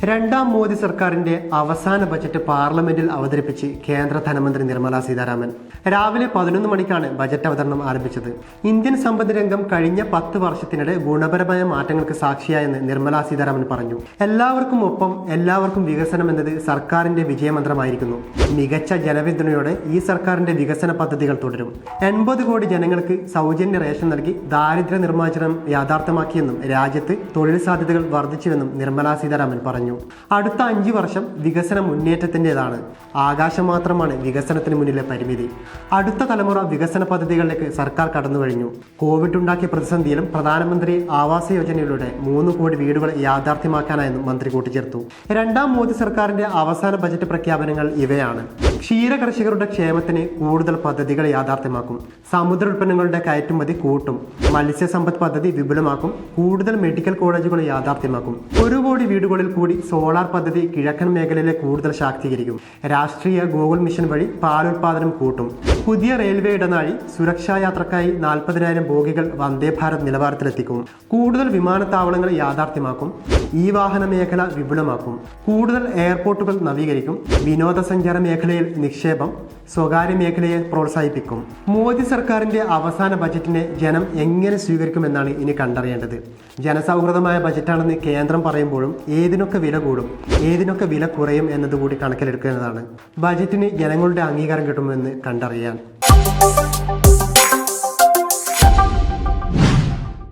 രണ്ടാം മോദി സർക്കാരിന്റെ അവസാന ബജറ്റ് പാർലമെന്റിൽ അവതരിപ്പിച്ച് കേന്ദ്ര ധനമന്ത്രി നിർമ്മല സീതാരാമൻ. രാവിലെ 11 മണിക്കാണ് ബജറ്റ് അവതരണം ആരംഭിച്ചത്. ഇന്ത്യൻ സമ്പദ് രംഗം കഴിഞ്ഞ 10 വർഷത്തിനിടെ ഗുണപരമായ മാറ്റങ്ങൾക്ക് സാക്ഷിയായെന്ന് നിർമ്മല സീതാരാമൻ പറഞ്ഞു. എല്ലാവർക്കും ഒപ്പം എല്ലാവർക്കും വികസനം എന്നത് സർക്കാരിന്റെ വിജയമന്ത്രമായിരിക്കുന്നു. മികച്ച ജനപിന്തുണയോടെ ഈ സർക്കാരിന്റെ വികസന പദ്ധതികൾ തുടരും. 80 കോടി ജനങ്ങൾക്ക് സൗജന്യ റേഷൻ നൽകി ദാരിദ്ര്യ നിർമ്മാർജ്ജനം യാഥാർത്ഥ്യമാക്കിയെന്നും രാജ്യത്ത് തൊഴിൽ സാധ്യതകൾ വർദ്ധിച്ചുവെന്നും നിർമ്മല സീതാരാമൻ പറഞ്ഞു. അടുത്ത 5 വർഷം വികസന മുന്നേറ്റത്തിൻ്റെതാണ്. ആകാശം മാത്രമാണ് വികസനത്തിന് മുന്നിലെ പരിമിതി. അടുത്ത തലമുറ വികസന പദ്ധതികളിലേക്ക് സർക്കാർ കടന്നു കഴിഞ്ഞു. കോവിഡ് ഉണ്ടാക്കിയ പ്രതിസന്ധിയിലും പ്രധാനമന്ത്രി ആവാസ് യോജനയിലൂടെ 3 കോടി വീടുകൾ യാഥാർത്ഥ്യമാക്കാനായെന്നും മന്ത്രി കൂട്ടിച്ചേർത്തു. രണ്ടാം മോദി സർക്കാരിന്റെ അവസാന ബജറ്റ് പ്രഖ്യാപനങ്ങൾ ഇവയാണ്. ക്ഷീര കർഷകരുടെ ക്ഷേമത്തിന് കൂടുതൽ പദ്ധതികൾ യാഥാർത്ഥ്യമാക്കും. സമുദ്ര ഉൽപ്പന്നങ്ങളുടെ കയറ്റുമതി കൂട്ടും. മത്സ്യസമ്പദ് പദ്ധതി വിപുലമാക്കും. കൂടുതൽ മെഡിക്കൽ കോളേജുകൾ യാഥാർത്ഥ്യമാക്കും. 1 കോടി വീടുകളിൽ കൂടി സോളാർ പദ്ധതി കിഴക്കൻ മേഖലയിലെ കൂടുതൽ ശാക്തീകരിക്കും. രാഷ്ട്രീയ ഗോകുൽ മിഷൻ വഴി പാലുൽപാദനം കൂട്ടും. പുതിയ റെയിൽവേ ഇടനാഴി സുരക്ഷാ യാത്രക്കായി 40,000 ബോഗികൾ വന്ദേ ഭാരത് നിലവാരത്തിലെത്തിക്കും. കൂടുതൽ വിമാനത്താവളങ്ങൾ യാഥാർത്ഥ്യമാക്കും. ഈ വാഹന മേഖല വിപുലമാക്കും. കൂടുതൽ എയർപോർട്ടുകൾ നവീകരിക്കും. വിനോദസഞ്ചാര മേഖലയിൽ നിക്ഷേപം. സ്വകാര്യ മേഖലയെ പ്രോത്സാഹിപ്പിക്കും. മോദി സർക്കാരിന്റെ അവസാന ബജറ്റിനെ ജനം എങ്ങനെ സ്വീകരിക്കുമെന്നാണ് ഇനി കണ്ടറിയേണ്ടത്. ജനസൗഹൃദമായ ബജറ്റാണെന്ന് കേന്ദ്രം പറയുമ്പോഴും ഏതിനൊക്കെ വില കൂടും, ഏതിനൊക്കെ വില കുറയും എന്നതുകൂടി കണക്കിലെടുക്കുന്നതാണ്. ബജറ്റിന് ജനങ്ങളുടെ അംഗീകാരം കിട്ടുമെന്ന് കണ്ടറിയാൻ.